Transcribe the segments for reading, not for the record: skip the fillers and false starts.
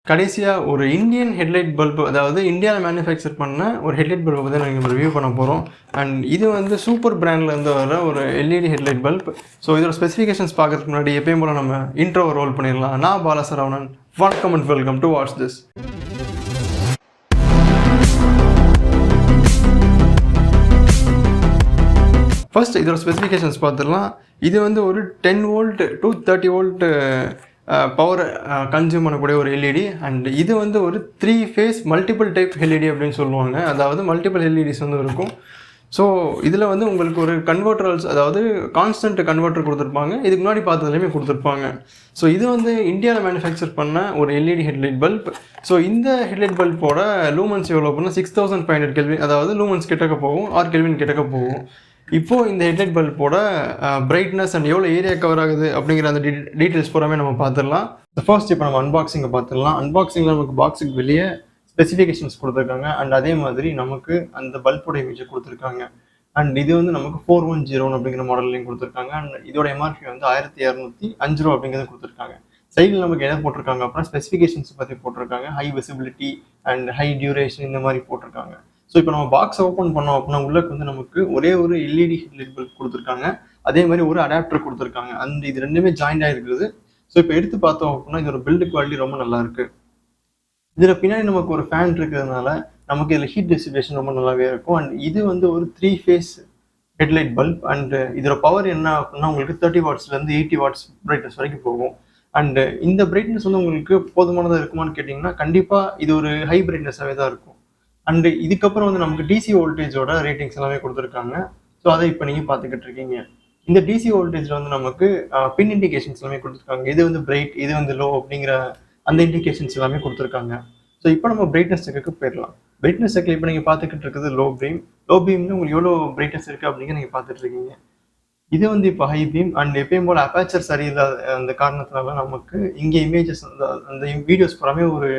கடைசியாக ஒரு Indian headlight bulb, அதாவது இந்தியாவில் மேனுஃபேக்சர் பண்ண ஒரு ஹெட்லைட் பல்பை வந்து நாங்கள் ரிவ்யூ பண்ண போகிறோம். அண்ட் இது வந்து சூப்பர் பிராண்ட்லேருந்து வர ஒரு எல்இடி ஹெட்லைட் பல்ப். ஸோ இதோட ஸ்பெசிஃபிகேஷன்ஸ் பார்க்கறதுக்கு முன்னாடி எப்பயும் போல் நம்ம இன்ட்ரோவை ரோல் பண்ணிடலாம். நான் பாலசரவணன். வணக்கம் and welcome to watch this. First இதோட ஸ்பெசிஃபிகேஷன்ஸ் பார்த்துடலாம். இது வந்து ஒரு 10 volt to 30 volt power consume பண்ணக்கூடிய ஒரு எல்இடி. அண்ட் இது வந்து ஒரு 3 ஃபேஸ் மல்டிபிள் டைப் எல்இடி அப்படின்னு சொல்லுவாங்க. அதாவது மல்டிபிள் எல்இடிஸ் வந்து இருக்கும். ஸோ இதில் வந்து உங்களுக்கு ஒரு கன்வெர்டர்ஸ், அதாவது கான்ஸ்டன்ட் கன்வெர்ட்டர் கொடுத்துருப்பாங்க. இதுக்கு முன்னாடி பார்த்ததுலேயுமே கொடுத்துருப்பாங்க. ஸோ இது வந்து இந்தியாவில் மேனுஃபேக்சர் பண்ண ஒரு எல்இடி ஹெட்லைட் பல்ப். ஸோ இந்த ஹெட்லைட் பல்போட லூமன்ஸ் எவ்வளோ பண்ணால் 6500 கெல்வின், அதாவது லூமன்ஸ் கிட்டக்க போகும், 6 கெல்வின் கிட்டக்க போகும். இப்போது இந்த ஹெட்லைட் பல்போட பிரைட்னஸ் அண்ட் எவ்வளோ ஏரியா கவர் ஆகுது அப்படிங்கிற அந்த டீட்டெயில்ஸ் பூராமே நம்ம பார்த்துடலாம். ஃபர்ஸ்ட் இப்போ நம்ம அன்பாக்சிங்கை பார்த்துடலாம். அன்பாக்சிங்கில் நமக்கு பாக்ஸுக்கு வெளியே ஸ்பெசிஃபிகேஷன்ஸ் கொடுத்துருக்காங்க. அண்ட் அதே மாதிரி நமக்கு அந்த பல்போட இமேஜை கொடுத்துருக்காங்க. அண்ட் இது வந்து நமக்கு 4101 அப்படிங்கிற மாடல்லையும் கொடுத்துருக்காங்க. அண்ட் இதோட எம்ஆர்பி வந்து 1205 ரூபா அப்படிங்கிறது கொடுத்துருக்காங்க. சைடில் நமக்கு என்ன போட்டிருக்காங்க அப்படின்னா ஸ்பெசிஃபிகேஷன்ஸ் பற்றி போட்டிருக்காங்க. High visibility and high duration இந்த மாதிரி போட்டிருக்காங்க. ஸோ இப்போ நம்ம பாக்ஸ் ஓப்பன் பண்ணோம் அப்படின்னா உள்ளக்கு வந்து நமக்கு ஒரே ஒரு எல்இடி ஹெட்லைட் பல்ப் கொடுத்துருக்காங்க. அதே மாதிரி ஒரு அடாப்டர் கொடுத்துருக்காங்க. அந்த இது ரெண்டுமே ஜாயிண்ட் ஆகிருக்குது. ஸோ இப்போ எடுத்து பார்த்தோம் அப்படின்னா இதோட பில்டு குவாலிட்டி ரொம்ப நல்லா இருக்கு. இதில் பின்னாடி நமக்கு ஒரு ஃபேன் இருக்கிறதுனால நமக்கு இதில் ஹீட் டிஸ்ட்ரிபியூஷன் ரொம்ப நல்லாவே இருக்கும். அண்ட் இது வந்து ஒரு 3 ஃபேஸ் ஹெட்லைட் பல்ப். அண்ட் இதோட பவர் என்ன அப்படின்னா உங்களுக்கு 30 வாட்ஸ்லேருந்து 80 வாட்ஸ் பிரைட்னஸ் வரைக்கும் போகும். அண்ட் இந்த பிரைட்னஸ் வந்து உங்களுக்கு போதுமானதாக இருக்குமான்னு கேட்டிங்கன்னா கண்டிப்பாக இது ஒரு ஹை பிரைட்னஸாகவே தான் இருக்கும். அண்டு இதுக்கப்புறம் வந்து நமக்கு டிசி வோல்டேஜோட ரேட்டிங்ஸ் எல்லாமே கொடுத்துருக்காங்க. ஸோ அதை இப்போ நீங்கள் பார்த்துக்கிட்டு இருக்கீங்க. இந்த டிசி வோல்டேஜில் வந்து நமக்கு பின் இண்டிகேஷன்ஸ் எல்லாமே கொடுத்துருக்காங்க. இது வந்து பிரைட், இது வந்து லோ அப்படிங்கிற அந்த இண்டிகேஷன்ஸ் எல்லாமே கொடுத்துருக்காங்க. ஸோ இப்போ நம்ம பிரைட்னஸ் செக்குக்கு போயிடலாம். பிரைட்னஸ் செக்கில் இப்போ நீங்கள் பார்த்துக்கிட்டு இருக்குது லோ பீம். லோ பீம்ல உங்களுக்கு எவ்வளோ பிரைட்னஸ் இருக்குது அப்படிங்கிற நீங்கள் பார்த்துட்டு இருக்கீங்க. இது வந்து இப்போ ஹை பீம். அண்ட் எப்பயும் போல் அபேச்சர் சரியில்லாத அந்த காரணத்தினால நமக்கு இங்கே இமேஜஸ் அந்த வீடியோஸ் பூராமே ஒரு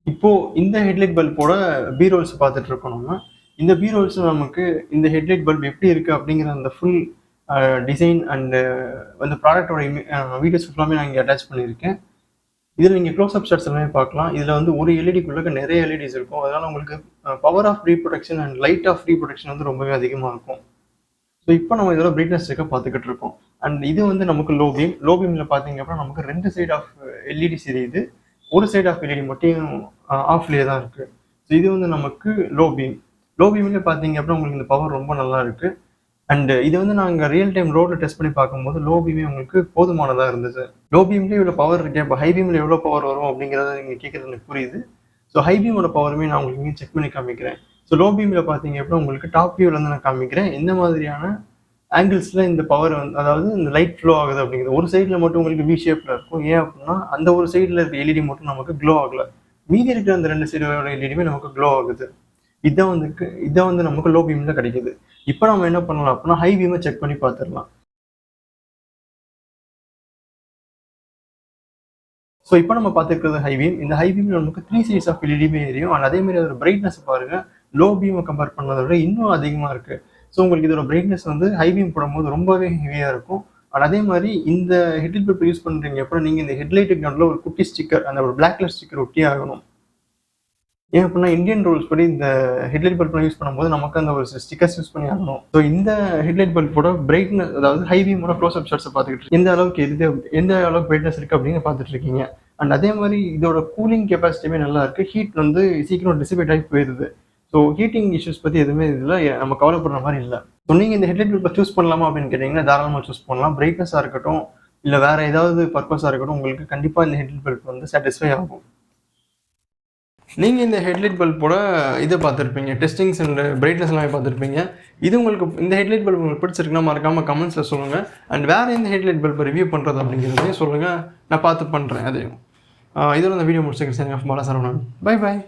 இப்போ இந்த ஹெட்லைட் பல்போட பீரோல்ஸ் பார்த்துட்டு இருக்கோம். நம்ம இந்த பீரோல்ஸ் நமக்கு இந்த ஹெட்லைட் பல்ப் எப்படி இருக்கு அப்படிங்கிற அந்த ஃபுல் டிசைன் அண்ட் அந்த ப்ராடக்டோட வீடியோஸ் ஃபுல்லாமே நான் இங்கே அட்டாச் பண்ணியிருக்கேன். இதில் நீங்கள் க்ளோஸ்அப் ஷாட்ஸ் எல்லாமே பார்க்கலாம். இதில் வந்து ஒரு எல்இடிக்குள்ளே நிறைய எல்இடிஸ் இருக்கும். அதனால உங்களுக்கு power of reproduction and light of reproduction வந்து ரொம்பவே அதிகமாக இருக்கும். ஸோ இப்போ நம்ம இதோட பிரைட்னஸ் செக்கை பார்த்துக்கிட்டு இருக்கோம். அண்ட் இது வந்து நமக்கு லோ பீம். லோ பீமில் பார்த்தீங்க அப்படின்னா நமக்கு 2 சைட் ஆஃப் எல்இடிஸ் எரியுது. ஒரு சைட் ஆஃப் எல்இடி மட்டும் ஆஃப்லேயே தான் இருக்குது. ஸோ இது வந்து நமக்கு லோ பீம். லோ பீம்லேயே பார்த்தீங்க அப்படின்னா உங்களுக்கு இந்த பவர் ரொம்ப நல்லா இருக்குது. அண்ட் இது வந்து நாங்கள் ரியல் டைம் ரோடில் டெஸ்ட் பண்ணி பார்க்கும்போது லோ பீமே உங்களுக்கு போதுமானதாக இருந்துச்சு. லோ பீம்லேயே இவ்வளோ பவர் இருக்கு, இப்போ ஹை பீமில் எவ்வளோ பவர் வரும் அப்படிங்கிறத நீங்கள் கேட்குறது எனக்கு புரியுது. ஸோ ஹை பீமோட பவருமே நான் உங்களுக்கு இங்கே செக் பண்ணி காமிக்கிறேன். ஸோ லோ பீமில் பார்த்தீங்க அப்படின்னா உங்களுக்கு டாப் வியூலேருந்து நான் காமிக்கிறேன் எந்த மாதிரியான ஆங்கிள்ஸில் இந்த பவர் வந்து, அதாவது இந்த லைட் ஃப்ளோ ஆகுது அப்படிங்கிறது. ஒரு சைடில் மட்டும் உங்களுக்கு வி ஷேப்பில் இருக்கும். ஏன் அப்படின்னா அந்த ஒரு சைடில் இருக்க எல்இடி மட்டும் நமக்கு க்ளோ ஆகலை. மீதி இருக்கிற அந்த 2 சைடோட எல்இடியுமே நமக்கு க்ளோ ஆகுது. இதான் வந்து நமக்கு லோ பீமில் கிடைக்குது. இப்போ நம்ம என்ன பண்ணலாம் அப்படின்னா ஹை பீமை செக் பண்ணி பார்த்துடலாம். ஸோ இப்போ நம்ம பார்த்துருக்கிறது ஹை பீம். இந்த ஹை பீமில் நமக்கு 3 சைட்ஸ் ஆஃப் எல்இடியுமே எரியும். அண்ட் அதே மாதிரி அதோட பிரைட்னஸ் பாருங்கள், லோ பீமை கம்பேர் பண்ணதை விட இன்னும் அதிகமாக இருக்குது. ஸோ உங்களுக்கு இதோட பிரைட்னஸ் வந்து ஹை பீம் போடும்போது ரொம்பவே ஹெவியாக இருக்கும். அண்ட் அதே மாதிரி இந்த ஹெட்லைட் பல்ப் யூஸ் பண்ணுறீங்க அப்புறம் நீங்கள் இந்த ஹெட்லைட்டுக்கு நடுவில் ஒரு குட்டி ஸ்டிக்கர், அந்த ஒரு பிளாக் கலர் ஸ்டிக்கர் ஒட்டியே ஆகணும். ஏன் அப்படின்னா இந்தியன் ரூல்ஸ் படி இந்த ஹெட்லைட் பல்ப்லாம் யூஸ் பண்ணும்போது நமக்கு அந்த ஒரு ஸ்டிக்கர்ஸ் யூஸ் பண்ணி ஆகணும். ஸோ இந்த ஹெட்லைட் பல்போட பிரைட்னஸ், அதாவது ஹை பீமோட க்ளோஸ்அப் ஷாட்ஸை பார்த்துக்கிட்டு எந்த அளவுக்கு பிரைட்னஸ் இருக்குது அப்படின்னு பார்த்துட்டு இருக்கீங்க. அண்ட் அதே மாதிரி இதோட கூலிங் கெப்பாசிட்டியுமே நல்லா இருக்குது. ஹீட் வந்து சீக்கிரம் டிசிபேட் ஆகி போயிடுது. ஸோ ஹீட்டிங் இஷ்யூஸ் பற்றி எதுவுமே இதில் நம்ம கவலைப்படுற மாதிரி இல்லை. ஸோ நீங்கள் இந்த ஹெட்லைட் பல்பை சூஸ் பண்ணலாமா அப்படின்னு கேட்டிங்கன்னா தாராளமாக சூஸ் பண்ணலாம். பிரைட்னஸாக இருக்கட்டும் இல்லை வேறு ஏதாவது பர்பஸாக இருக்கட்டும், உங்களுக்கு கண்டிப்பாக இந்த ஹெட்லைட் பல்ப் வந்து சாட்டிஸ்ஃபை ஆகும். நீங்கள் இந்த ஹெட்லைட் பல்போட இதை பார்த்துருப்பீங்க, டெஸ்டிங்ஸ் அண்ட் பிரைட்னஸ் எல்லாமே பார்த்துருப்பீங்க. இது உங்களுக்கு இந்த ஹெட்லைட் பல்ப் உங்களுக்கு பிடிச்சிருக்குன்னா மறக்காமல் கமெண்ட்ஸில் சொல்லுங்கள். அண்ட் வேறு எந்த ஹெட்லைட் பல்பை ரிவ்யூ பண்ணுறது அப்படிங்கிறதையும் சொல்லுங்கள், நான் பார்த்து பண்ணுறேன். அதையும் இதோட இந்த வீடியோ முடிச்சுக்கிறேன். பாலசரவணன். பை பாய்.